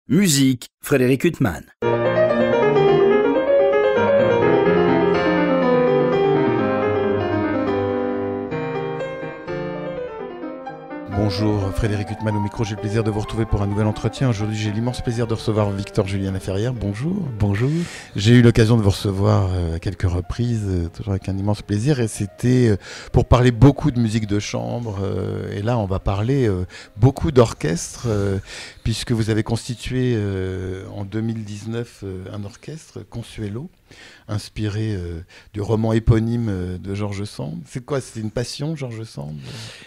Musique, Frédéric Huttman. Bonjour, Frédéric Huttman au micro, j'ai le plaisir de vous retrouver pour un nouvel entretien. Aujourd'hui, j'ai l'immense plaisir de recevoir Victor Julien Laferrière. Bonjour. Bonjour. J'ai eu l'occasion de vous recevoir à quelques reprises, toujours avec un immense plaisir, et c'était pour parler beaucoup de musique de chambre. Et là, on va parler beaucoup d'orchestre, puisque vous avez constitué en 2019 un orchestre, Consuelo, inspiré du roman éponyme de George Sand. C'est quoi? C'est une passion, George Sand?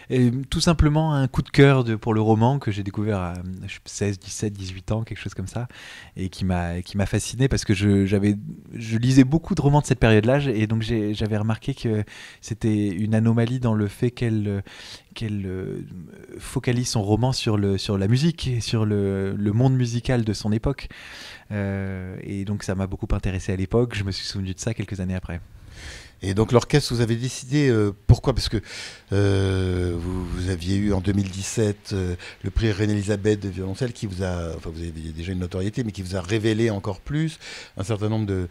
Et tout simplement un coup de cœur pour le roman que j'ai découvert à 16, 17, 18 ans, quelque chose comme ça, et qui m'a fasciné parce que je lisais beaucoup de romans de cette période-là, et donc j'avais remarqué que c'était une anomalie dans le fait qu'elle focalise son roman sur la musique et sur le monde musical de son époque. Et donc ça m'a beaucoup intéressé à l'époque. Je me suis souvenu de ça quelques années après. Et donc l'orchestre, vous avez décidé, pourquoi? Parce que vous aviez eu en 2017 le prix Reine-Élisabeth de violoncelle qui vous a, enfin vous avez déjà une notoriété, mais qui vous a révélé encore plus un certain nombre de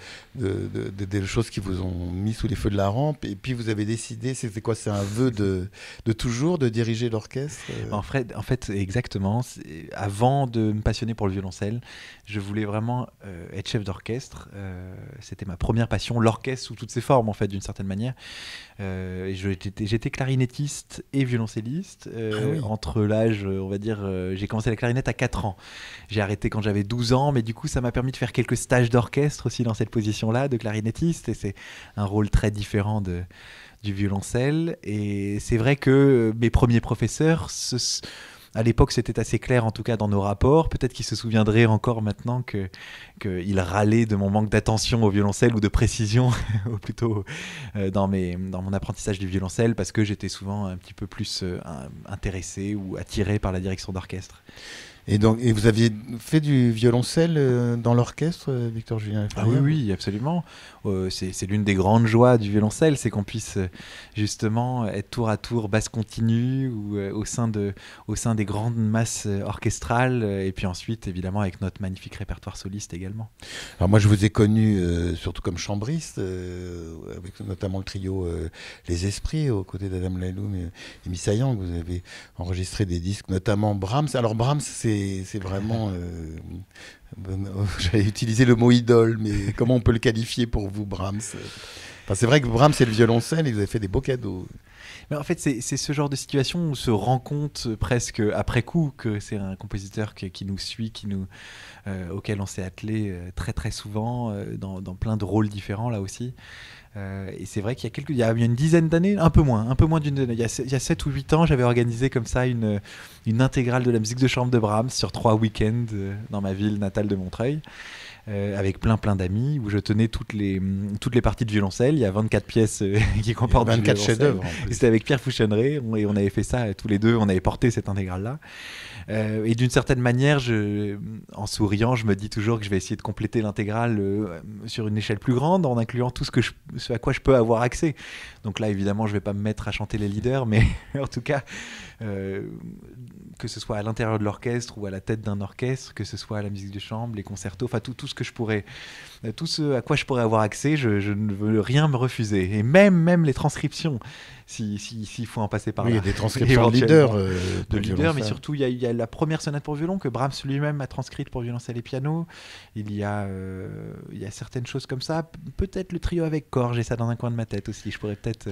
choses qui vous ont mis sous les feux de la rampe. Et puis vous avez décidé, c'était quoi? C'est un vœu de toujours de diriger l'orchestre? En fait, exactement. Avant de me passionner pour le violoncelle, je voulais vraiment être chef d'orchestre. C'était ma première passion, l'orchestre sous toutes ses formes, en fait, d'une certaine manière. J'étais clarinettiste et violoncelliste. Oui. Entre l'âge, on va dire, j'ai commencé la clarinette à 4 ans. J'ai arrêté quand j'avais 12 ans, mais du coup, ça m'a permis de faire quelques stages d'orchestre aussi dans cette position-là, de clarinettiste. Et c'est un rôle très différent du violoncelle. Et c'est vrai que mes premiers professeurs, à l'époque, c'était assez clair, en tout cas dans nos rapports. Peut-être qu'ils se souviendraient encore maintenant qu'ils râlaient de mon manque d'attention au violoncelle ou de précision, ou plutôt dans mon apprentissage du violoncelle, parce que j'étais souvent un petit peu plus intéressé ou attiré par la direction d'orchestre. Et vous aviez fait du violoncelle dans l'orchestre, Victor Julien Laferrière? Ah oui, absolument. C'est l'une des grandes joies du violoncelle, c'est qu'on puisse justement être tour à tour basse continue ou au sein des grandes masses orchestrales, et puis ensuite, évidemment, avec notre magnifique répertoire soliste également. Alors moi, je vous ai connu surtout comme chambriste, avec notamment le trio Les Esprits, aux côtés d'Adam Laloum et Missa Yang. Vous avez enregistré des disques, notamment Brahms. Alors Brahms, c'est vraiment... j'allais utiliser le mot idole, mais comment on peut le qualifier pour vous, Brahms? Enfin, c'est vrai que Brahms, c'est le violoncelle, et vous avez fait des beaux cadeaux. Mais en fait, c'est ce genre de situation où on se rend compte presque après coup que c'est un compositeur qui nous suit, auquel on s'est attelé très très souvent dans plein de rôles différents là aussi. Et c'est vrai qu'il y a une dizaine d'années, un peu moins d'une dizaine, il y a 7 ou 8 ans, j'avais organisé comme ça une intégrale de la musique de chambre de Brahms sur 3 week-ends dans ma ville natale de Montreuil. Avec plein d'amis, où je tenais toutes les parties de violoncelle. Il y a 24 pièces qui comportent 24 chefs-d'œuvre. C'était avec Pierre Fouchonneret, et on avait fait ça tous les deux, on avait porté cette intégrale-là. Et d'une certaine manière, en souriant, je me dis toujours que je vais essayer de compléter l'intégrale sur une échelle plus grande, en incluant tout ce à quoi je peux avoir accès. Donc là, évidemment, je ne vais pas me mettre à chanter les leaders, mais en tout cas, que ce soit à l'intérieur de l'orchestre ou à la tête d'un orchestre, que ce soit à la musique de chambre, les concertos, enfin tout ce que je pourrais, tout ce à quoi je pourrais avoir accès, je ne veux rien me refuser. Et même les transcriptions, s'il faut en passer par là. Oui, il y a des transcriptions de leaders. Mais surtout, il y a la première sonate pour violon que Brahms lui-même a transcrite pour violoncelle et piano. Il y a certaines choses comme ça. Peut-être le trio avec corps, j'ai ça dans un coin de ma tête aussi. Je pourrais peut-être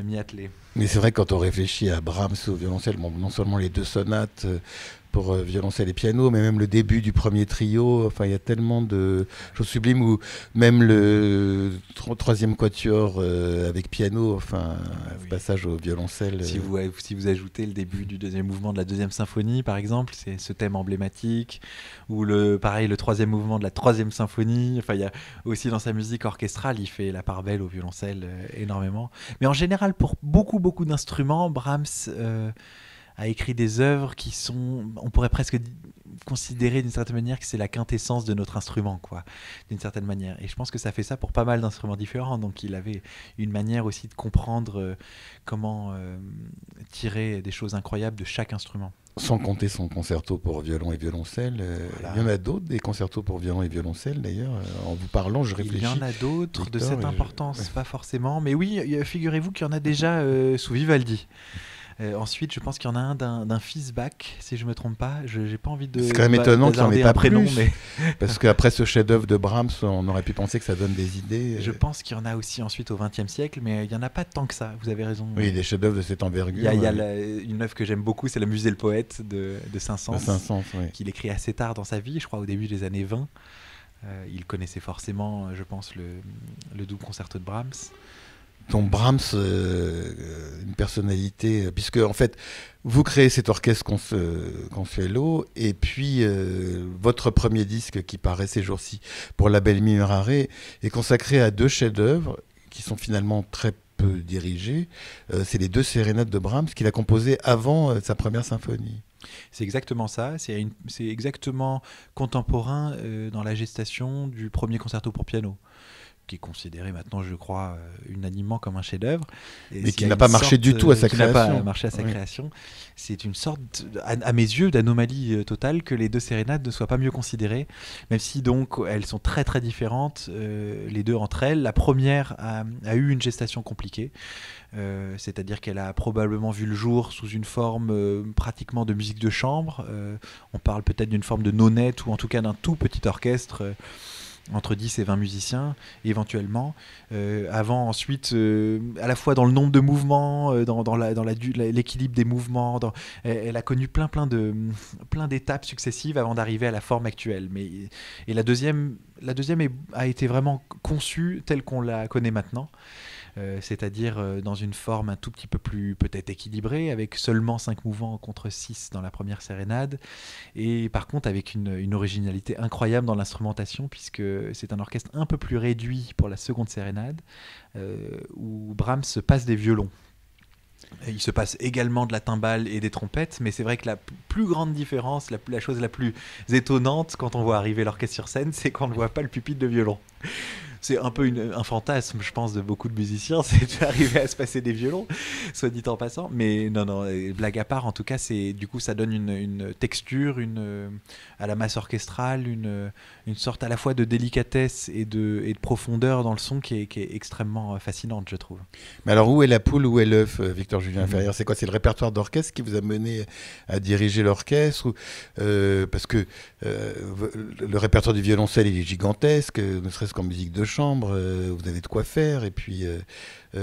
m'y atteler. Mais c'est vrai que quand on réfléchit à Brahms au violoncelle, bon, non seulement les 2 sonates pour violoncelle et piano, mais même le début du premier trio, enfin il y a tellement de choses sublimes, ou même le 3e quatuor avec piano, enfin oui. Passage au violoncelle. Si vous ajoutez le début du 2e mouvement de la 2e symphonie, par exemple, c'est ce thème emblématique, ou le 3e mouvement de la 3e symphonie. Enfin, il y a aussi dans sa musique orchestrale, il fait la part belle au violoncelle énormément. Mais en général, pour beaucoup d'instruments, Brahms a écrit des œuvres qui sont, on pourrait presque considérer d'une certaine manière que c'est la quintessence de notre instrument, quoi, d'une certaine manière. Et je pense que ça fait ça pour pas mal d'instruments différents. Donc il avait une manière aussi de comprendre comment tirer des choses incroyables de chaque instrument. Sans compter son concerto pour violon et violoncelle. Voilà. Il y en a d'autres, des concertos pour violon et violoncelle d'ailleurs. En vous parlant, je réfléchis. Il y en a d'autres Victor, de cette importance, pas forcément. Mais oui, figurez-vous qu'il y en a déjà sous Vivaldi. Ensuite, je pense qu'il y en a un d'un fils Bach, si je ne me trompe pas. Je n'ai pas envie de. C'est quand même étonnant qu'il n'y en ait pas prénom, plus. mais Parce qu'après ce chef-d'œuvre de Brahms, on aurait pu penser que ça donne des idées. je pense qu'il y en a aussi ensuite au XXe siècle, mais il n'y en a pas tant que ça. Vous avez raison. Oui, des chefs-d'œuvre de cette envergure. Il y a une œuvre que j'aime beaucoup, c'est La Muse et le Poète de Saint-Saëns, oui. qu'il écrit assez tard dans sa vie, je crois au début des années 20. Il connaissait forcément, je pense, le doux concerto de Brahms. Donc Brahms, une personnalité, puisque en fait, vous créez cet orchestre Consuelo, et puis votre premier disque qui paraît ces jours-ci pour la Belle Murare est consacré à 2 chefs-d'œuvre qui sont finalement très peu dirigés. C'est les 2 sérénades de Brahms qu'il a composées avant sa première symphonie. C'est exactement ça, c'est exactement contemporain dans la gestation du premier concerto pour piano, qui est considéré maintenant, je crois, unanimement comme un chef-d'œuvre. Mais qui n'a pas marché du tout à sa création. Qui n'a pas marché à sa création. C'est une sorte, à mes yeux, d'anomalie totale que les 2 sérénades ne soient pas mieux considérées, même si donc elles sont très très différentes, les 2 entre elles. La première a eu une gestation compliquée, c'est-à-dire qu'elle a probablement vu le jour sous une forme pratiquement de musique de chambre. On parle peut-être d'une forme de nonette, ou en tout cas d'un tout petit orchestre, entre 10 et 20 musiciens éventuellement, avant ensuite à la fois dans le nombre de mouvements, dans l'équilibre des mouvements, elle a connu plein d'étapes successives avant d'arriver à la forme actuelle. Et la deuxième a été vraiment conçue telle qu'on la connaît maintenant, c'est-à-dire dans une forme un tout petit peu plus peut-être équilibrée, avec seulement 5 mouvements contre 6 dans la première sérénade, et par contre avec une originalité incroyable dans l'instrumentation, puisque c'est un orchestre un peu plus réduit pour la seconde sérénade, où Brahms se passe des violons. Il se passe également de la timbale et des trompettes, mais c'est vrai que la plus grande différence, la chose la plus étonnante quand on voit arriver l'orchestre sur scène, c'est qu'on ne voit pas le pupitre de violon. C'est un peu un fantasme, je pense, de beaucoup de musiciens, c'est d'arriver à se passer des violons, soit dit en passant. Mais non, blague à part, en tout cas, du coup, ça donne une texture, à la masse orchestrale, une sorte à la fois de délicatesse et de profondeur dans le son qui est extrêmement fascinante, je trouve. Mais alors, où est la poule, où est l'œuf, Victor Julien Ferrière? C'est quoi? C'est le répertoire d'orchestre qui vous a mené à diriger l'orchestre? Parce que le répertoire du violoncelle, il est gigantesque, ne serait-ce qu'en musique de chambre, vous avez de quoi faire, et puis vous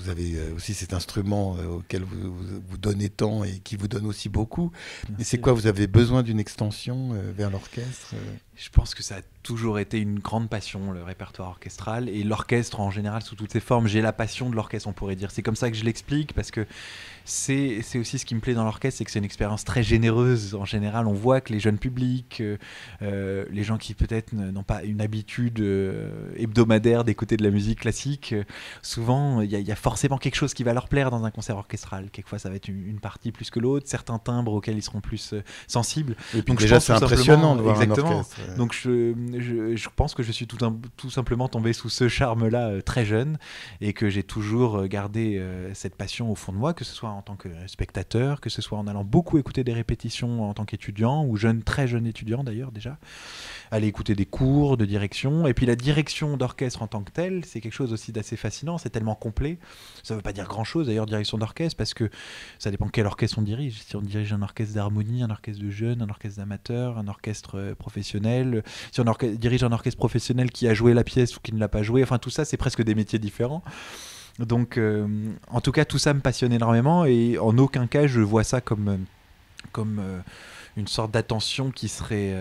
avez aussi cet instrument auquel vous donnez tant et qui vous donne aussi beaucoup. Et c'est quoi? Vous avez besoin d'une extension vers l'orchestre? Je pense que ça a toujours été une grande passion, le répertoire orchestral, et l'orchestre en général sous toutes ses formes. J'ai la passion de l'orchestre, on pourrait dire. C'est comme ça que je l'explique, parce que c'est aussi ce qui me plaît dans l'orchestre, c'est que c'est une expérience très généreuse. En général, on voit que les jeunes publics, les gens qui peut-être n'ont pas une habitude hebdomadaire d'écouter de la musique classique, souvent il y a forcément quelque chose qui va leur plaire dans un concert orchestral. Quelquefois ça va être une partie plus que l'autre, certains timbres auxquels ils seront plus sensibles. Et puis donc, déjà c'est impressionnant de voir exactement, un orchestre. Donc je pense que je suis tout simplement tombé sous ce charme-là très jeune, et que j'ai toujours gardé cette passion au fond de moi, que ce soit en tant que spectateur, que ce soit en allant beaucoup écouter des répétitions en tant qu'étudiant, ou très jeune étudiant d'ailleurs déjà, aller écouter des cours de direction. Et puis la direction d'orchestre en tant que telle, c'est quelque chose aussi d'assez fascinant, c'est tellement complet. Ça ne veut pas dire grand-chose d'ailleurs, direction d'orchestre, parce que ça dépend quel orchestre on dirige. Si on dirige un orchestre d'harmonie, un orchestre de jeunes, un orchestre d'amateurs, un orchestre professionnel, si on dirige un orchestre professionnel qui a joué la pièce ou qui ne l'a pas joué, enfin tout ça c'est presque des métiers différents. Donc en tout cas tout ça me passionne énormément, et en aucun cas je vois ça comme une sorte d'attention qui serait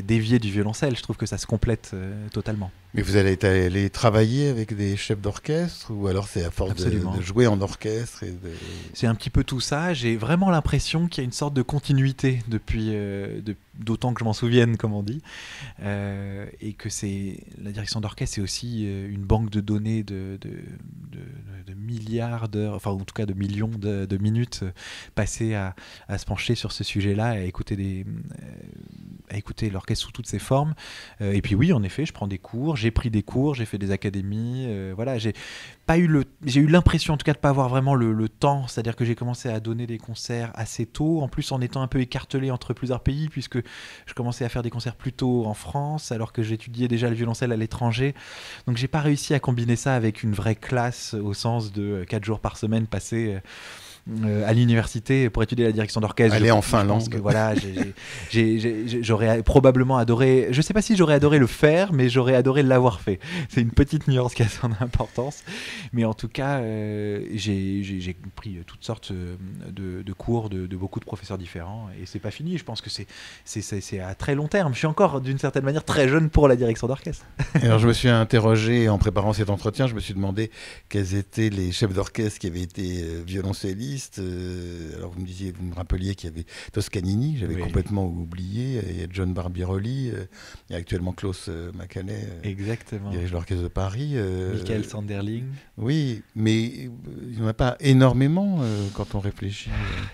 déviée du violoncelle. Je trouve que ça se complète totalement. Mais vous allez aller travailler avec des chefs d'orchestre ou alors c'est à force de jouer en orchestre C'est un petit peu tout ça. J'ai vraiment l'impression qu'il y a une sorte de continuité depuis, d'autant que je m'en souvienne, comme on dit, et que la direction d'orchestre, c'est aussi une banque de données de milliards d'heures, enfin en tout cas de millions de minutes passées à se pencher sur ce sujet-là, à écouter l'orchestre sous toutes ses formes. Et puis oui, en effet, je prends des cours, j'ai pris des cours, j'ai fait des académies. Voilà, j'ai eu l'impression en tout cas de ne pas avoir vraiment le temps, c'est-à-dire que j'ai commencé à donner des concerts assez tôt, en plus en étant un peu écartelé entre plusieurs pays, puisque je commençais à faire des concerts plus tôt en France, alors que j'étudiais déjà le violoncelle à l'étranger. Donc j'ai pas réussi à combiner ça avec une vraie classe au sens de 4 jours par semaine passés à l'université pour étudier la direction d'orchestre. Aller en Finlande. Je pense que, voilà, j'aurais probablement adoré, je sais pas si j'aurais adoré le faire, mais j'aurais adoré l'avoir fait. C'est une petite nuance qui a son importance, mais en tout cas j'ai pris toutes sortes de cours de beaucoup de professeurs différents, et c'est pas fini. Je pense que c'est à très long terme. Je suis encore d'une certaine manière très jeune pour la direction d'orchestre. Alors je me suis interrogé en préparant cet entretien, je me suis demandé quels étaient les chefs d'orchestre qui avaient été violoncellistes. Alors vous me rappeliez qu'il y avait Toscanini, j'avais complètement oublié, il y a John Barbirolli, il y a actuellement Klaus Macaulay, exactement, dirige l'orchestre de Paris, Michael Sanderling. Oui, mais il n'y en a pas énormément quand on réfléchit.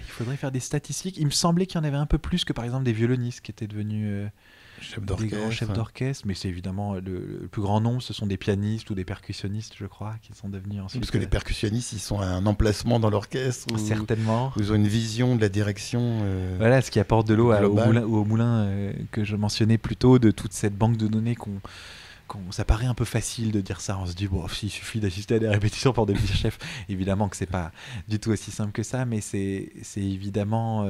Il faudrait faire des statistiques. Il me semblait qu'il y en avait un peu plus que par exemple des violonistes qui étaient devenus des grands chefs d'orchestre, mais c'est évidemment le plus grand nombre, ce sont des pianistes ou des percussionnistes, je crois, qui sont devenus ensuite. Parce que les percussionnistes, ils sont à un emplacement dans l'orchestre. Certainement. Ils ont une vision de la direction. Voilà, ce qui apporte de l'eau au moulin que je mentionnais plus tôt, de toute cette banque de données ça paraît un peu facile de dire ça. On se dit, bon, il suffit d'assister à des répétitions pour devenir chef. Évidemment que c'est pas du tout aussi simple que ça, mais c'est évidemment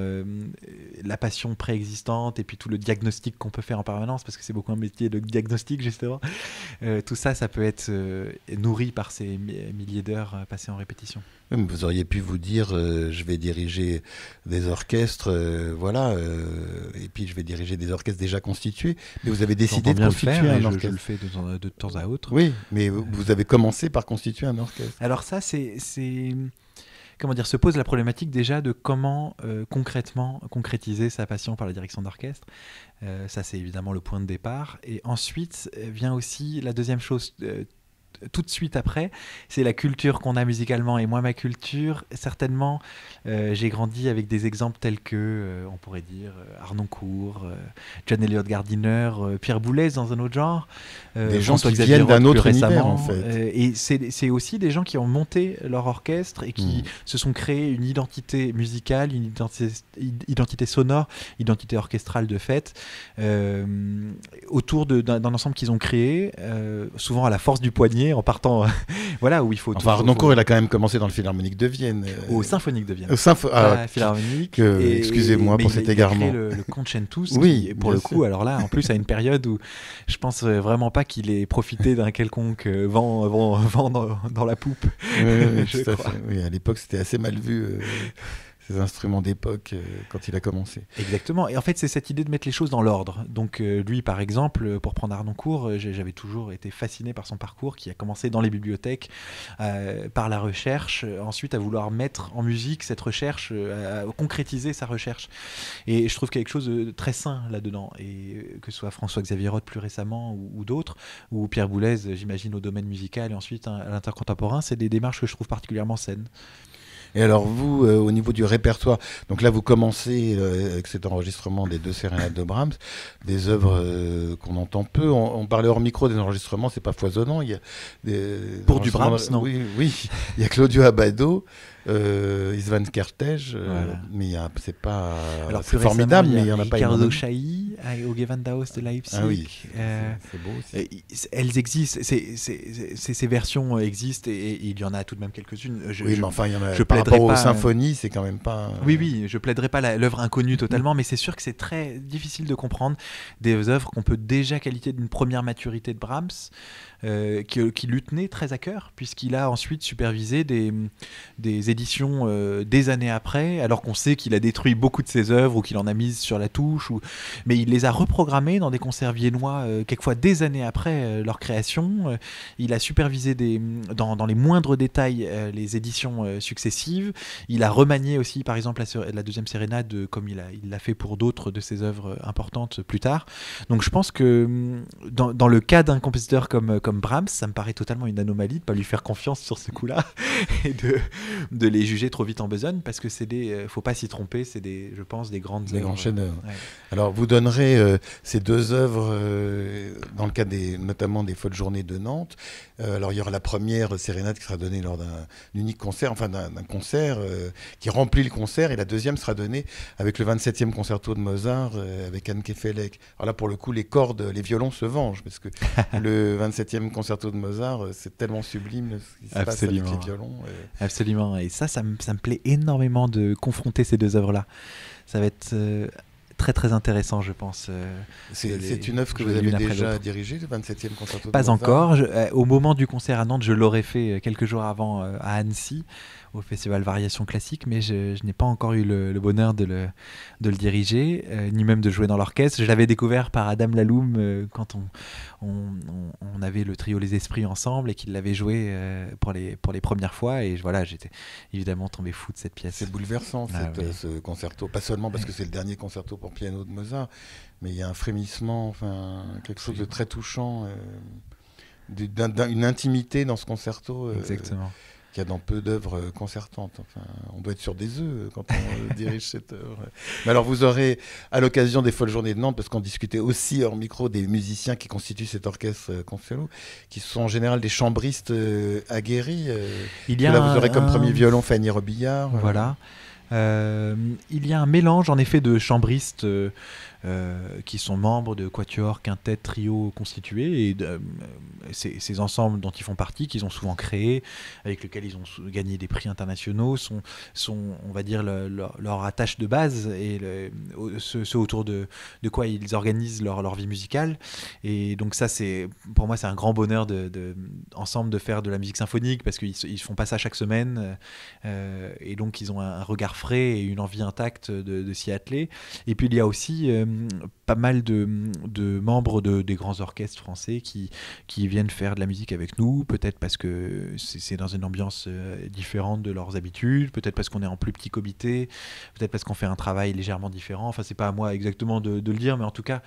la passion préexistante et puis tout le diagnostic qu'on peut faire en permanence, parce que c'est beaucoup un métier de diagnostic, justement. Tout ça, ça peut être nourri par ces milliers d'heures passées en répétition. Vous auriez pu vous dire, je vais diriger des orchestres, voilà, et puis je vais diriger des orchestres déjà constitués, mais vous avez décidé de constituer un orchestre. Je le fais de temps à autre. Oui, mais vous avez commencé par constituer un orchestre. Alors ça, comment dire, se pose la problématique déjà de comment concrètement concrétiser sa passion par la direction d'orchestre. Ça, c'est évidemment le point de départ. Et ensuite vient aussi la deuxième chose tout de suite après, c'est la culture qu'on a musicalement. Et moi, ma culture, certainement, j'ai grandi avec des exemples tels que, on pourrait dire, Harnoncourt, John Eliot Gardiner, Pierre Boulez dans un autre genre. Des gens qui viennent d'un autre univers, en fait. Et c'est aussi des gens qui ont monté leur orchestre et qui se sont créés une identité musicale, une identité sonore, identité orchestrale de fait, autour d'un ensemble qu'ils ont créé, souvent à la force du poignet, en partant voilà, où il faut... Enfin, Harnoncourt, il a quand même commencé dans le Philharmonique de Vienne. Au Symphonique de Vienne. Philharmonique. Excusez-moi pour cet égarement. Il a créé le Concertus, oui, qui, pour le coup, alors là, en plus, à une période où je pense vraiment pas qu'il ait profité d'un quelconque vent dans la poupe. Oui, tout à fait. Oui, à l'époque, c'était assez mal vu. Ces instruments d'époque quand il a commencé. Exactement. Et en fait, c'est cette idée de mettre les choses dans l'ordre. Donc lui, par exemple, pour prendre Harnoncourt, j'avais toujours été fasciné par son parcours qui a commencé dans les bibliothèques, par la recherche, ensuite à vouloir mettre en musique cette recherche, à concrétiser sa recherche. Et je trouve qu'il y a quelque chose de très sain là-dedans. Et que ce soit François-Xavier Roth plus récemment ou d'autres, ou Pierre Boulez, j'imagine, au domaine musical et ensuite à l'intercontemporain, c'est des démarches que je trouve particulièrement saines. Et alors vous, au niveau du répertoire, donc là vous commencez avec cet enregistrement des 2 sérénades de Brahms, des œuvres qu'on entend peu. On parlait hors micro des enregistrements, c'est pas foisonnant. Il y a pour du Brahms, non. Oui, il y a Claudio Abbado, István Kertész, voilà. Mais c'est pas... Alors, c'est formidable, mais il n'y en a pas énormément. Ricardo Chailly au Gewandhaus de Leipzig. Ah oui, c'est beau aussi. Elles existent, ces versions existent et il y en a tout de même quelques-unes. Oui, mais enfin, il y en a par rapport aux symphonies, c'est quand même pas... Oui, je plaiderai pas l'œuvre inconnue totalement, mais c'est sûr que c'est très difficile de comprendre des œuvres qu'on peut déjà qualifier d'une première maturité de Brahms, qui lui tenait très à cœur, puisqu'il a ensuite supervisé des éditions des années après, alors qu'on sait qu'il a détruit beaucoup de ses œuvres ou qu'il en a mises sur la touche, mais il les a reprogrammés dans des concerts viennois, quelquefois des années après leur création. Il a supervisé dans les moindres détails les éditions successives. Il a remanié aussi, par exemple, la deuxième sérénade, comme il l'a fait pour d'autres de ses œuvres importantes plus tard. Donc je pense que dans le cas d'un compositeur comme Brahms, ça me paraît totalement une anomalie de ne pas lui faire confiance sur ce coup-là et de les juger trop vite en besogne, parce que faut pas s'y tromper, c'est je pense des grands chefs-d'œuvre. Ouais. Alors vous donnerez ces deux œuvres dans le cas notamment des Folles Journées de Nantes. Alors il y aura la première sérénade qui sera donnée lors d'un unique concert, enfin d'un concert qui remplit le concert, et la deuxième sera donnée avec le 27e concerto de Mozart avec Anne Kefelec. Alors là pour le coup les cordes, les violons se vengent, parce que le 27e concerto de Mozart c'est tellement sublime ce qui se passe avec les violons. Absolument, et ça me plaît énormément de confronter ces deux œuvres-là. Ça va être très très intéressant, je pense. C'est une œuvre que vous avez déjà dirigée, le 27e concerto de Mozart? Pas encore. Au moment du concert à Nantes, je l'aurais fait quelques jours avant à Annecy, au festival Variations Classiques, mais je n'ai pas encore eu le bonheur de le diriger, ni même de jouer dans l'orchestre. Je l'avais découvert par Adam Laloum quand on avait le trio Les Esprits ensemble et qu'il l'avait joué pour les premières fois, et voilà, j'étais évidemment tombé fou de cette pièce. C'est bouleversant ce concerto, pas seulement parce que c'est le dernier concerto pour piano de Mozart, mais il y a un frémissement, enfin quelque chose de très touchant, une intimité dans ce concerto. Exactement. Qu'il y a dans peu d'œuvres concertantes. Enfin, on doit être sur des œufs quand on dirige cette œuvre. Mais alors vous aurez, à l'occasion des Folles Journées de Nantes, parce qu'on discutait aussi hors micro des musiciens qui constituent cet orchestre Consuelo, qui sont en général des chambristes aguerris. Là, vous aurez comme premier violon Fanny Robillard. Voilà. Il y a un mélange en effet de chambristes qui sont membres de quatuors, quintets, trios constitués, et ces ensembles dont ils font partie, qu'ils ont souvent créés, avec lesquels ils ont gagné des prix internationaux, sont on va dire leur attache de base, et ce autour de quoi ils organisent leur vie musicale. Et donc ça, pour moi c'est un grand bonheur ensemble de faire de la musique symphonique, parce qu'ils font pas ça chaque semaine, et donc ils ont un regard frais et une envie intacte de s'y atteler. Et puis il y a aussi pas mal de membres des grands orchestres français qui viennent faire de la musique avec nous, peut-être parce que c'est dans une ambiance différente de leurs habitudes, peut-être parce qu'on est en plus petit comité, peut-être parce qu'on fait un travail légèrement différent. Enfin, c'est pas à moi exactement de le dire, mais en tout cas,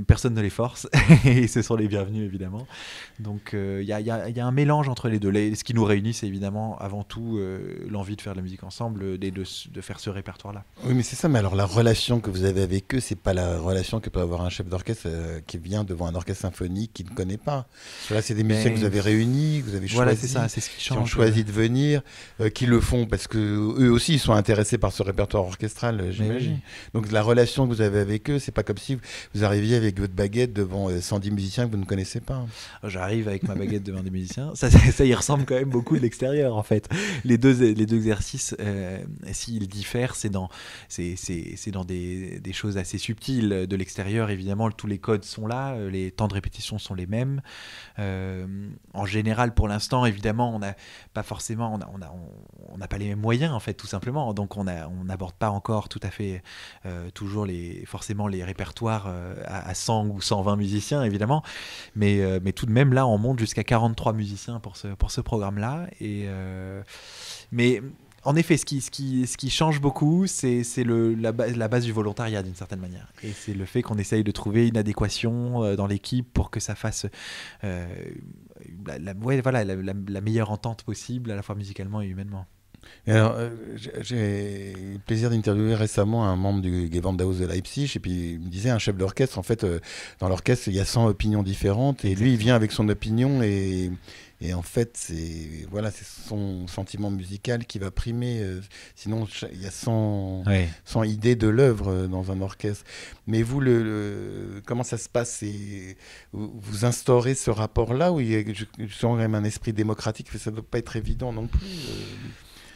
personne ne les force et ce sont les bienvenus évidemment. Donc il y a un mélange entre les deux. Ce qui nous réunit, c'est évidemment avant tout l'envie de faire de la musique ensemble, de faire ce répertoire-là. Oui, mais c'est ça. Mais alors la relation que vous avez avec eux, c'est pas la relation que peut avoir un chef d'orchestre qui vient devant un orchestre symphonique qu'il ne connaît pas. Là, c'est des musiciens que vous avez réunis, que vous avez choisis, voilà, c'est ça, c'est ce qui change, qui ont choisi de venir, qui le font parce que eux aussi ils sont intéressés par ce répertoire orchestral, j'imagine. Oui. Donc la relation que vous avez avec eux, c'est pas comme si vous arriviez avec votre baguette devant 110 musiciens que vous ne connaissez pas. J'arrive avec ma baguette devant des musiciens. Ça y ressemble quand même beaucoup de l'extérieur en fait. Les deux exercices, s'ils diffèrent, c'est dans des choses assez subtiles. De l'extérieur, évidemment, tous les codes sont là, les temps de répétition sont les mêmes. En général, pour l'instant, évidemment, on n'a pas forcément, on n'a pas les mêmes moyens en fait, tout simplement. Donc, on n'aborde pas encore tout à fait toujours forcément les répertoires à 100 ou 120 musiciens, évidemment. Mais tout de même, là, on monte jusqu'à 43 musiciens pour ce programme-là. Mais en effet, ce qui change beaucoup, c'est la base du volontariat d'une certaine manière. Et c'est le fait qu'on essaye de trouver une adéquation dans l'équipe pour que ça fasse la meilleure entente possible, à la fois musicalement et humainement. Et alors, j'ai eu le plaisir d'interviewer récemment un membre du Gewandhaus de Leipzig, et puis il me disait, un chef d'orchestre, en fait, dans l'orchestre, il y a 100 opinions différentes, et lui, il vient avec son opinion, et en fait, c'est son sentiment musical qui va primer. Sinon, il y a 100 idées de l'œuvre dans un orchestre. Mais vous, comment ça se passe? Vous instaurez ce rapport-là, où il y a même un esprit démocratique, mais ça ne doit pas être évident non plus.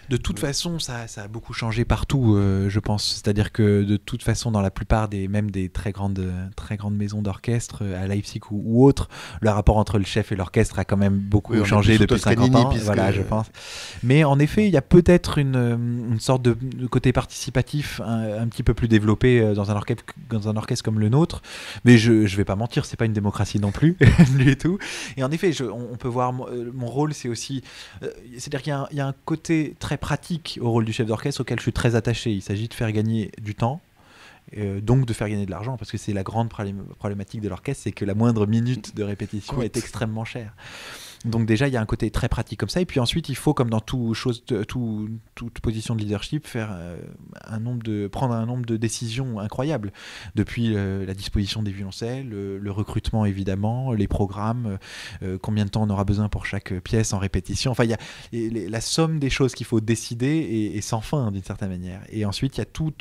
De toute façon, ça a beaucoup changé partout, je pense. C'est-à-dire que de toute façon, dans la plupart même des très grandes maisons d'orchestre, à Leipzig ou autres, le rapport entre le chef et l'orchestre a quand même beaucoup changé depuis 50 ans. Voilà, je pense. Mais en effet, il y a peut-être une sorte de côté participatif un petit peu plus développé dans un orchestre comme le nôtre. Mais je vais pas mentir, c'est pas une démocratie non plus du tout. Et en effet, on peut voir mon rôle, c'est aussi, c'est-à-dire qu'il y a un côté très pratique au rôle du chef d'orchestre auquel je suis très attaché. Il s'agit de faire gagner du temps, donc de faire gagner de l'argent, parce que c'est la grande problématique de l'orchestre, c'est que la moindre minute de répétition est extrêmement chère. Donc déjà, il y a un côté très pratique comme ça. Et puis ensuite, il faut, comme dans toute position de leadership, prendre un nombre de décisions incroyables. Depuis la disposition des violoncelles, le recrutement évidemment, les programmes, combien de temps on aura besoin pour chaque pièce en répétition. Enfin, il y a la somme des choses qu'il faut décider et sans fin d'une certaine manière. Et ensuite, il y a tout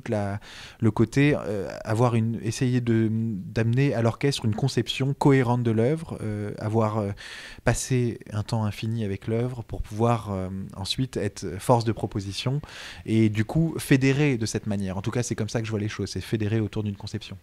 le côté essayer d'amener à l'orchestre une conception cohérente de l'œuvre, avoir passer un temps infini avec l'œuvre pour pouvoir ensuite être force de proposition et du coup fédérer de cette manière. En tout cas, c'est comme ça que je vois les choses, c'est fédérer autour d'une conception.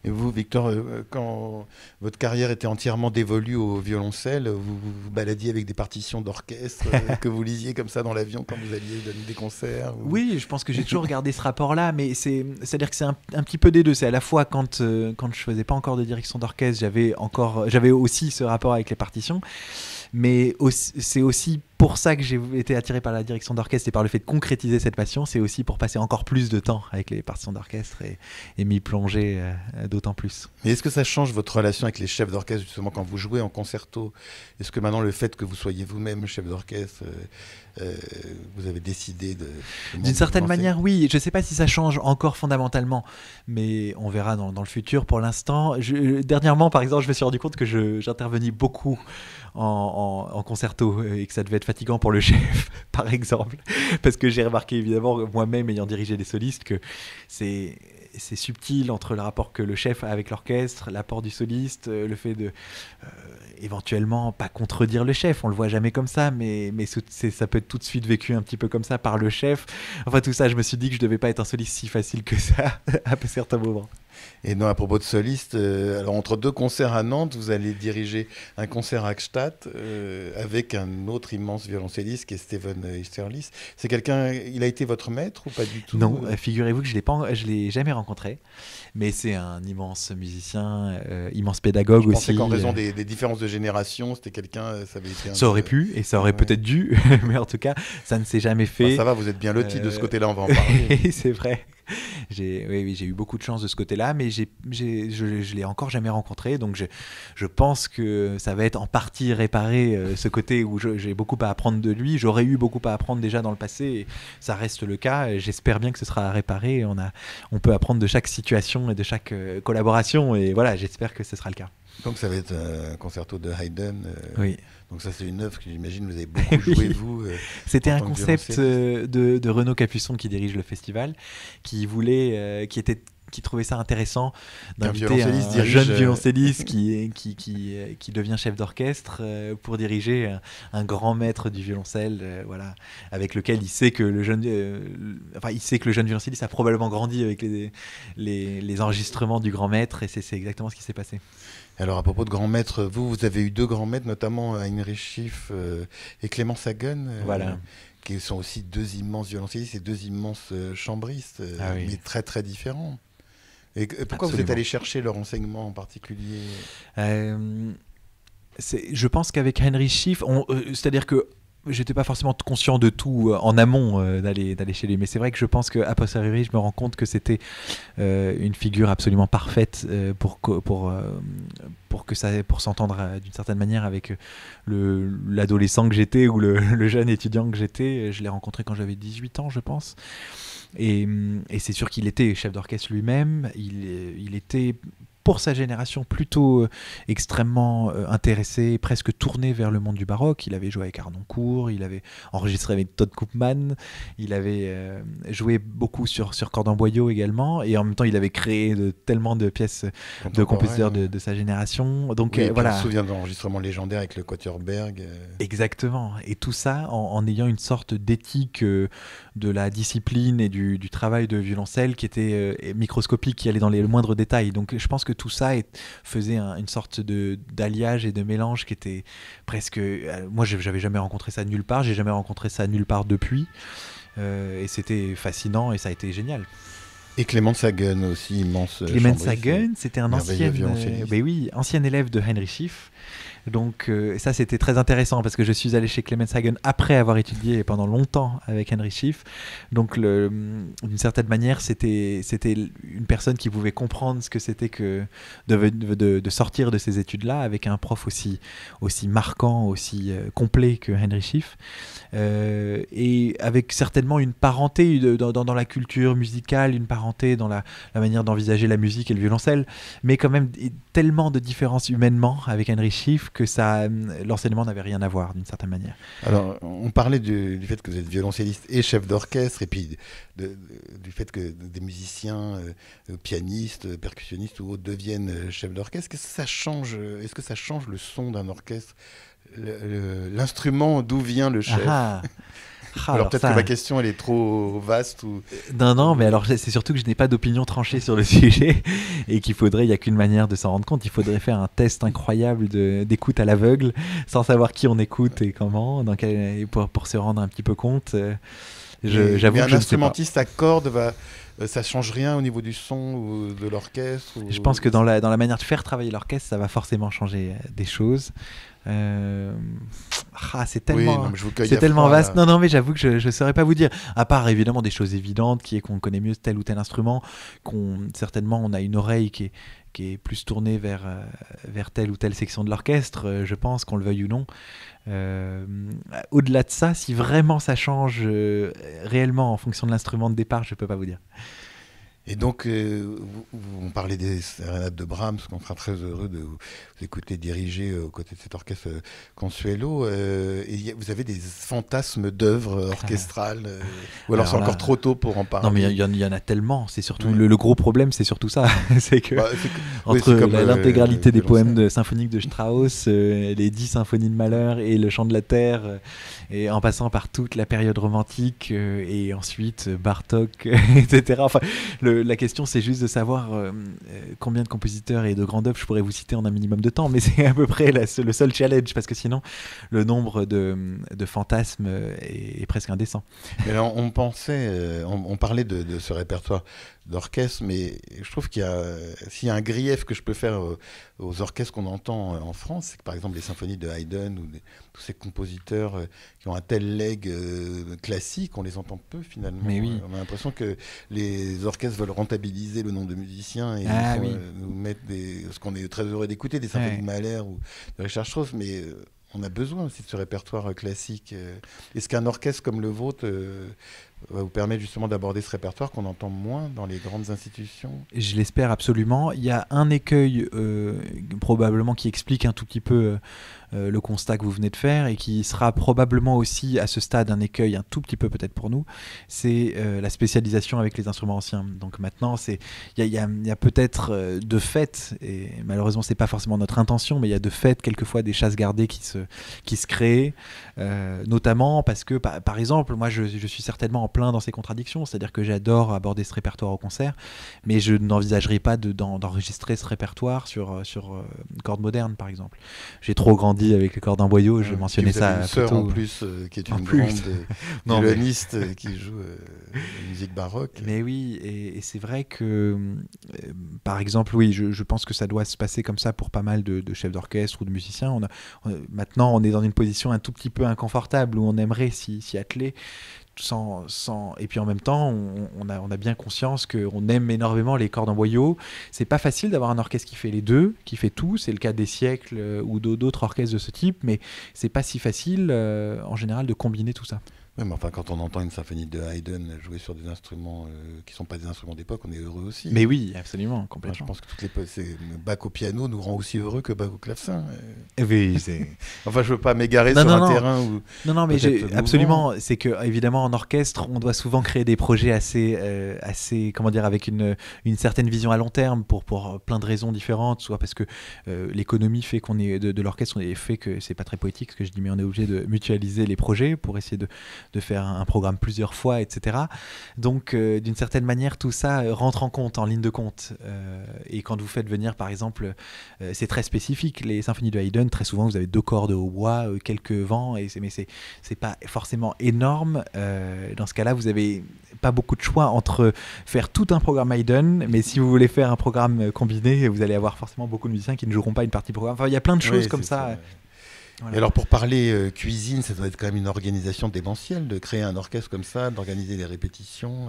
Et vous, Victor, quand votre carrière était entièrement dévolue au violoncelle, vous baladiez avec des partitions d'orchestre que vous lisiez comme ça dans l'avion quand vous alliez donner des concerts ou... Oui, je pense que j'ai toujours gardé ce rapport-là, mais c'est-à-dire que c'est un petit peu des deux. C'est à la fois quand je faisais pas encore de direction d'orchestre, j'avais aussi ce rapport avec les partitions, mais c'est aussi pour ça que j'ai été attiré par la direction d'orchestre et par le fait de concrétiser cette passion. C'est aussi pour passer encore plus de temps avec les partitions d'orchestre et m'y plonger d'autant plus. Mais est-ce que ça change votre relation avec les chefs d'orchestre justement quand vous jouez en concerto? Est-ce que maintenant le fait que vous soyez vous-même chef d'orchestre, vous avez décidé d'une certaine manière, oui. Je ne sais pas si ça change encore fondamentalement, mais on verra dans le futur. Pour l'instant, dernièrement, par exemple, je me suis rendu compte que j'intervenais beaucoup en concerto et que ça devait être fatigant pour le chef, par exemple, parce que j'ai remarqué évidemment moi-même ayant dirigé des solistes que c'est subtil entre le rapport que le chef a avec l'orchestre, l'apport du soliste, le fait de éventuellement pas contredire le chef, on le voit jamais comme ça, mais ça peut être tout de suite vécu un petit peu comme ça par le chef. Enfin tout ça, je me suis dit que je devais pas être un soliste si facile que ça à certains moments. Et non, à propos de soliste, alors entre deux concerts à Nantes, vous allez diriger un concert à Gstaad avec un autre immense violoncelliste qui est Steven Easterlis. C'est quelqu'un, il a été votre maître ou pas du tout? Non, figurez-vous que je l'ai jamais rencontré, mais c'est un immense musicien, immense pédagogue aussi. Je pensais qu'en raison des différences de génération, c'était quelqu'un, ça avait été... Ça aurait pu, et ça aurait peut-être dû, mais en tout cas, ça ne s'est jamais fait. Enfin, ça va, vous êtes bien loti de ce côté-là, on va en parler. C'est vrai. J'ai eu beaucoup de chance de ce côté-là, mais je l'ai encore jamais rencontré, donc je pense que ça va être en partie réparé, ce côté où j'ai beaucoup à apprendre de lui. J'aurais eu beaucoup à apprendre déjà dans le passé, et ça reste le cas. J'espère bien que ce sera réparé. On peut apprendre de chaque situation et de chaque collaboration, et voilà, j'espère que ce sera le cas. Donc ça va être un concerto de Haydn. Oui. Donc ça c'est une œuvre que j'imagine vous avez beaucoup joué vous. C'était un concept de Renaud Capuçon qui dirige le festival, qui trouvait ça intéressant d'inviter un jeune violoncelliste qui devient chef d'orchestre pour diriger un grand maître du violoncelle, voilà, avec lequel il sait que le jeune violoncelliste a probablement grandi avec les enregistrements du grand maître, et c'est exactement ce qui s'est passé. Alors à propos de grands maîtres, vous avez eu deux grands maîtres, notamment Heinrich Schiff et Clemens Hagen, voilà. Qui sont aussi deux immenses violoncellistes et deux immenses chambristes, oui. mais très très différents. Et pourquoi Absolument. vous êtes allé chercher leur enseignement en particulier? Je pense qu'avec Heinrich Schiff, c'est-à-dire que j'étais pas forcément conscient de tout en amont d'aller chez lui, mais c'est vrai que je pense qu'à posteriori, je me rends compte que c'était une figure absolument parfaite pour s'entendre d'une certaine manière avec l'adolescent que j'étais ou le jeune étudiant que j'étais. Je l'ai rencontré quand j'avais 18 ans, je pense. Et c'est sûr qu'il était chef d'orchestre lui-même. Il était pour sa génération, plutôt extrêmement intéressé, presque tourné vers le monde du baroque. Il avait joué avec Harnoncourt, il avait enregistré avec Todd Koopman, il avait joué beaucoup sur cordes en boyau également, et en même temps il avait créé tellement de pièces de compositeurs de sa génération. Donc oui, voilà. On se souvient d'enregistrements légendaires avec le Quatuor Berg. Exactement, et tout ça en ayant une sorte d'éthique de la discipline et du travail de violoncelle qui était microscopique, qui allait dans les moindres détails. Donc je pense que tout ça faisait une sorte d'alliage et de mélange qui était presque... moi, j'avais jamais rencontré ça nulle part, j'ai jamais rencontré ça nulle part depuis. Et c'était fascinant et ça a été génial. Et Clemens Hagen aussi, immense Clemens Hagen, c'était un ancien élève de Heinrich Schiff. Donc ça c'était très intéressant parce que je suis allé chez Clemens Hagen après avoir étudié pendant longtemps avec Heinrich Schiff. Donc d'une certaine manière c'était une personne qui pouvait comprendre ce que c'était que de sortir de ces études-là avec un prof aussi marquant, aussi complet que Heinrich Schiff. Et avec certainement une parenté dans la culture musicale, une parenté dans la manière d'envisager la musique et le violoncelle, mais quand même tellement de différences humainement avec Heinrich Schiff que l'enseignement n'avait rien à voir d'une certaine manière. Alors, on parlait du fait que vous êtes violoncelliste et chef d'orchestre, et puis du fait que des musiciens, pianistes, percussionnistes ou autres deviennent chefs d'orchestre. Qu'est-ce que ça change ? Est-ce que ça change le son d'un orchestre ? L'instrument, d'où vient le chef ? Alors peut-être que ma question elle est trop vaste ou... Non, mais alors c'est surtout que je n'ai pas d'opinion tranchée sur le sujet et qu'il faudrait, il n'y a qu'une manière de s'en rendre compte, il faudrait faire un test incroyable d'écoute à l'aveugle sans savoir qui on écoute et comment, pour se rendre un petit peu compte. J'avoue que un instrumentiste à cordes ça change rien au niveau du son ou de l'orchestre Je pense que dans la manière de faire travailler l'orchestre, ça va forcément changer des choses. C'est tellement vaste. Non, mais j'avoue que je ne saurais pas vous dire. À part évidemment des choses évidentes, qui est qu'on connaît mieux tel ou tel instrument, certainement on a une oreille qui est plus tournée vers telle ou telle section de l'orchestre, je pense, qu'on le veuille ou non. Au-delà de ça, si vraiment ça change réellement en fonction de l'instrument de départ, je ne peux pas vous dire. Et donc, on parlait des sérénades de Brahms, qu'on sera très heureux de vous écouter diriger aux côtés de cet orchestre Consuelo. Et vous avez des fantasmes d'œuvres orchestrales ou alors c'est encore trop tôt pour en parler? Non, mais il y en a tellement. C'est surtout le gros problème, c'est surtout ça. C'est que entre l'intégralité des poèmes symphoniques de Strauss, les 10 symphonies de Mahler et le Chant de la Terre, et en passant par toute la période romantique et ensuite Bartók, etc. Enfin, la question, c'est juste de savoir combien de compositeurs et de grands œuvres je pourrais vous citer en un minimum de temps, mais c'est à peu près le seul challenge, parce que sinon, le nombre de fantasmes est presque indécent. Mais là, on parlait de ce répertoire d'orchestre, mais je trouve s'il y a un grief que je peux faire aux orchestres qu'on entend en France, c'est que par exemple les symphonies de Haydn ou tous ces compositeurs qui ont un tel legs classique, on les entend peu finalement. Mais oui. On a l'impression que les orchestres veulent rentabiliser le nombre de musiciens et nous mettre ce qu'on est très heureux d'écouter, des symphonies de Mahler ou de Richard Strauss, mais on a besoin aussi de ce répertoire classique. Est-ce qu'un orchestre comme le vôtre va vous permettre justement d'aborder ce répertoire qu'on entend moins dans les grandes institutions? Je l'espère absolument. Il y a un écueil probablement qui explique un tout petit peu le constat que vous venez de faire et qui sera probablement aussi à ce stade un écueil un tout petit peu peut-être pour nous, c'est la spécialisation avec les instruments anciens. Donc maintenant, il y a peut-être de fait, et malheureusement c'est pas forcément notre intention, mais il y a de fait quelquefois des chasses gardées qui se créent, notamment parce que par exemple, moi je suis certainement en plein dans ces contradictions, c'est-à-dire que j'adore aborder ce répertoire au concert, mais je n'envisagerai pas d'enregistrer ce répertoire sur cordes modernes par exemple. J'ai trop grandi avec les cordes en boyau, je mentionnais ça. Une sœur en plus qui est une grande violoniste qui joue la musique baroque. Mais oui, et c'est vrai que par exemple, oui, je pense que ça doit se passer comme ça pour pas mal de chefs d'orchestre ou de musiciens. Maintenant, on est dans une position un tout petit peu inconfortable où on aimerait s'y atteler. Et puis en même temps, on a bien conscience qu'on aime énormément les cordes en boyau. C'est pas facile d'avoir un orchestre qui fait les deux, qui fait tout. C'est le cas des siècles ou d'autres orchestres de ce type, mais c'est pas si facile en général de combiner tout ça. Oui, mais enfin, quand on entend une symphonie de Haydn jouer sur des instruments qui ne sont pas des instruments d'époque, on est heureux aussi. Mais oui, absolument, Enfin, je complètement. pense que Bach au piano nous rend aussi heureux que Bach au clavecin. Oui, Enfin, je veux pas m'égarer Non, sur non, un non. terrain où Non, mais peut-être mouvant. absolument. C'est que évidemment en orchestre, on doit souvent créer des projets assez, comment dire, avec une certaine vision à long terme pour plein de raisons différentes, soit parce que l'économie fait qu'on est de l'orchestre, fait que c'est pas très poétique ce que je dis, mais on est obligé de mutualiser les projets pour essayer de faire un programme plusieurs fois, etc. Donc, d'une certaine manière, tout ça rentre en compte, en ligne de compte. Et quand vous faites venir, par exemple, c'est très spécifique. Les symphonies de Haydn, très souvent, vous avez 2 corps de hautbois, quelques vents, mais c'est pas forcément énorme. Dans ce cas-là, vous avez pas beaucoup de choix entre faire tout un programme Haydn, mais si vous voulez faire un programme combiné, vous allez avoir forcément beaucoup de musiciens qui ne joueront pas une partie programme. Enfin, il y a plein de choses comme ça. Voilà. Et alors pour parler cuisine, ça doit être quand même une organisation démentielle de créer un orchestre comme ça, d'organiser des répétitions.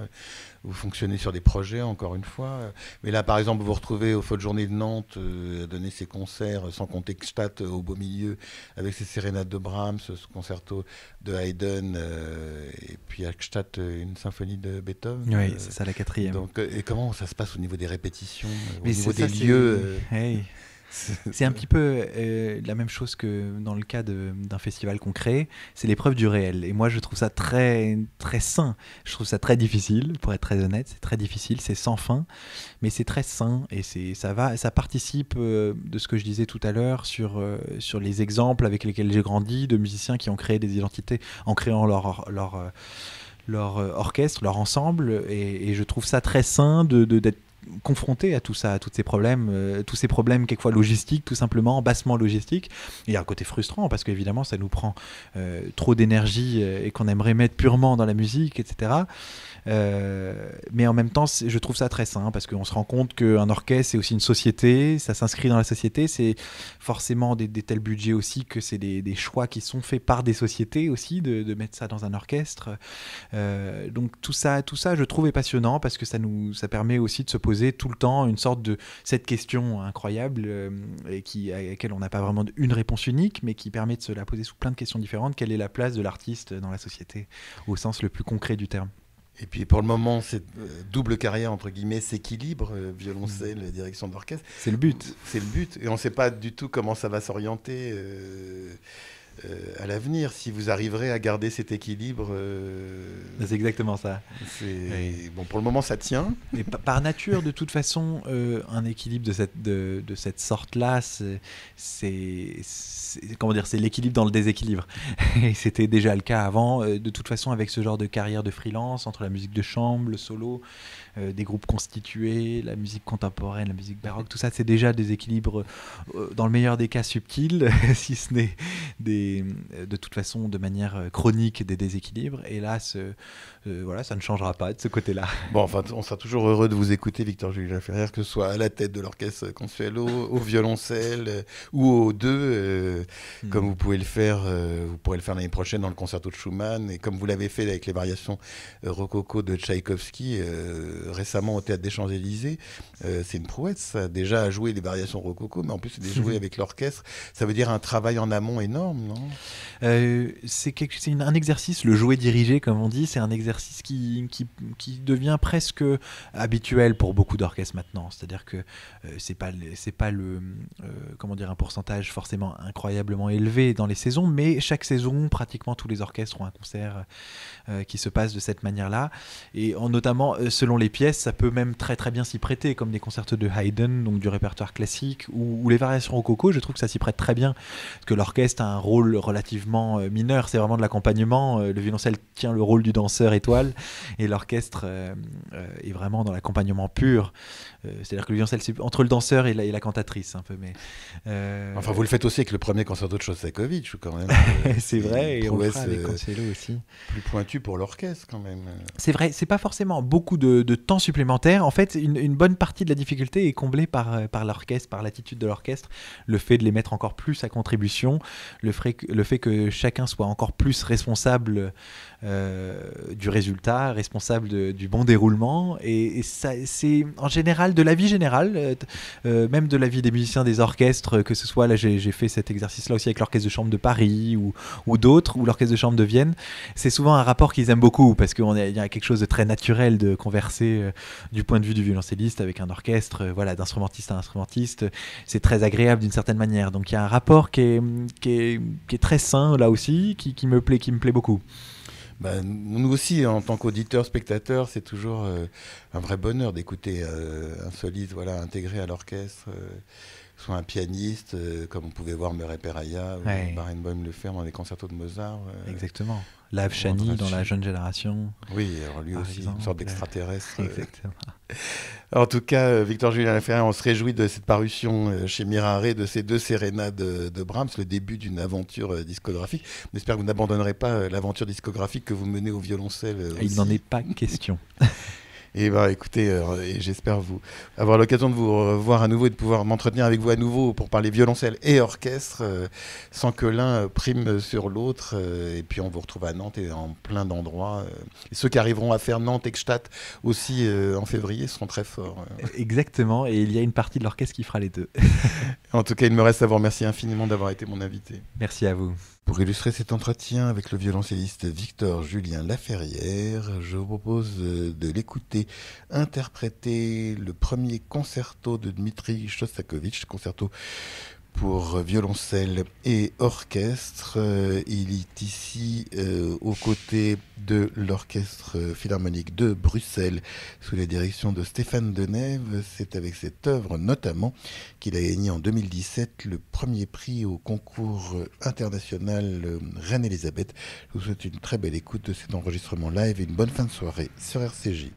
Vous fonctionnez sur des projets, encore une fois. Mais là, par exemple, vous vous retrouvez aux Folles Journées de Nantes à donner ses concerts, sans compter Gstaad au beau milieu, avec ses sérénades de Brahms, ce concerto de Haydn, et puis à Gstaad, une symphonie de Beethoven. Oui, c'est ça la 4e. Donc, et comment ça se passe au niveau des répétitions, au Mais niveau des ça, lieux Hey. C'est un petit peu la même chose que dans le cas d'un festival qu'on crée, c'est l'épreuve du réel. Et moi, je trouve ça très, très sain. Je trouve ça très difficile, pour être très honnête. C'est très difficile, c'est sans fin, mais c'est très sain. Et ça participe de ce que je disais tout à l'heure sur les exemples avec lesquels j'ai grandi, de musiciens qui ont créé des identités en créant leur orchestre, leur ensemble. Et je trouve ça très sain d'être confronté à tout ça, à tous ces problèmes quelquefois logistiques, tout simplement, bassement logistiques. Il y a un côté frustrant parce qu'évidemment ça nous prend trop d'énergie et qu'on aimerait mettre purement dans la musique, etc. Mais en même temps, je trouve ça très sain parce qu'on se rend compte qu'un orchestre c'est aussi une société, ça s'inscrit dans la société, c'est forcément des tels budgets aussi que c'est des choix qui sont faits par des sociétés aussi de mettre ça dans un orchestre. Donc tout ça, je trouve est passionnant parce que ça permet aussi de se poser tout le temps une sorte de cette question incroyable et à laquelle on n'a pas vraiment une réponse unique, mais qui permet de se la poser sous plein de questions différentes. Quelle est la place de l'artiste dans la société au sens le plus concret du terme? Et puis pour le moment, cette double carrière, entre guillemets, s'équilibre, violoncelle, direction d'orchestre. C'est le but. C'est le but. Et on ne sait pas du tout comment ça va s'orienter à l'avenir, si vous arriverez à garder cet équilibre. C'est exactement ça. Bon, pour le moment, ça tient. Mais par nature, de toute façon, un équilibre de cette sorte-là, comment dire, c'est l'équilibre dans le déséquilibre. Et c'était déjà le cas avant. De toute façon, avec ce genre de carrière de freelance, entre la musique de chambre, le solo, des groupes constitués, la musique contemporaine, la musique baroque, tout ça, c'est déjà des équilibres, dans le meilleur des cas, subtils, si ce n'est de toute façon, de manière chronique, des déséquilibres. Et là, voilà, ça ne changera pas de ce côté-là. Bon, enfin, on sera toujours heureux de vous écouter, Victor-Jules Laferrière, que ce soit à la tête de l'orchestre Consuelo, au violoncelle ou aux deux, comme vous pouvez le faire. Vous pourrez le faire l'année prochaine dans le concerto de Schumann, et comme vous l'avez fait avec les variations rococo de Tchaïkovski récemment au Théâtre des Champs-Élysées. C'est une prouesse, ça, déjà à jouer les variations rococo, mais en plus c'est de jouer avec l'orchestre. Ça veut dire un travail en amont énorme, non ? C'est un exercice, le jouer dirigé, comme on dit, c'est un exercice qui devient presque habituel pour beaucoup d'orchestres maintenant. C'est-à-dire que c'est pas comment dire, un pourcentage forcément incroyablement élevé dans les saisons, mais chaque saison, pratiquement tous les orchestres ont un concert qui se passe de cette manière-là. Et notamment, selon les pièces, ça peut même très très bien s'y prêter, comme des concertos de Haydn, donc du répertoire classique, ou les variations rococo. Je trouve que ça s'y prête très bien, parce que l'orchestre a un rôle relativement mineur, c'est vraiment de l'accompagnement. Le violoncelle tient le rôle du danseur étoile, et l'orchestre est vraiment dans l'accompagnement pur. C'est-à-dire que le violoncelle, c'est entre le danseur et la cantatrice, un peu. Mais, enfin, vous le faites aussi avec le premier concerto de Shostakovich, quand même. C'est vrai, et on le fera avec Consuelo aussi. Plus pointu pour l'orchestre, quand même. C'est vrai, c'est pas forcément beaucoup de temps supplémentaire. En fait, une bonne partie de la difficulté est comblée par l'orchestre, par l'attitude de l'orchestre, le fait de les mettre encore plus à contribution, le fait que chacun soit encore plus responsable du résultat, responsable du bon déroulement. Et ça, c'est en général de la vie générale, même de la vie des musiciens des orchestres, que ce soit, là j'ai fait cet exercice-là aussi avec l'Orchestre de Chambre de Paris ou d'autres, ou l'Orchestre de Chambre de Vienne. C'est souvent un rapport qu'ils aiment beaucoup, parce qu'il y a quelque chose de très naturel de converser du point de vue du violoncelliste avec un orchestre, voilà, d'instrumentiste à instrumentiste. C'est très agréable d'une certaine manière. Donc il y a un rapport qui est très sain là aussi, qui me plaît beaucoup. Nous aussi, en tant qu'auditeurs, spectateurs, c'est toujours un vrai bonheur d'écouter un soliste intégré à l'orchestre, soit un pianiste, comme on pouvait voir Murray Peraya ou Barenboim le faire dans les concertos de Mozart. Exactement. Lav Chani dans la jeune génération. Oui, alors lui aussi, exemple, une sorte d'extraterrestre. Exactement. En tout cas, Victor Julien Laferrière, on se réjouit de cette parution chez Mirare de ces 2 sérénades de Brahms, le début d'une aventure discographique. On espère que vous n'abandonnerez pas l'aventure discographique que vous menez au violoncelle. Il n'en est pas question. Et écoutez, j'espère avoir l'occasion de vous revoir à nouveau et de pouvoir m'entretenir avec vous à nouveau pour parler violoncelle et orchestre, sans que l'un prime sur l'autre. Et puis on vous retrouve à Nantes et en plein d'endroits. Et ceux qui arriveront à faire Nantes-Ekstadt aussi en février seront très forts. Exactement, et il y a une partie de l'orchestre qui fera les deux. En tout cas, il me reste à vous remercier infiniment d'avoir été mon invité. Merci à vous. Pour illustrer cet entretien avec le violoncelliste Victor Julien Laferrière, je vous propose de l'écouter interpréter le premier concerto de Dmitri Shostakovich, concerto pour violoncelle et orchestre. Il est ici aux côtés de l'Orchestre Philharmonique de Bruxelles, sous la direction de Stéphane Denève. C'est avec cette œuvre notamment qu'il a gagné en 2017 le premier prix au concours international Reine-Élisabeth. Je vous souhaite une très belle écoute de cet enregistrement live et une bonne fin de soirée sur RCJ.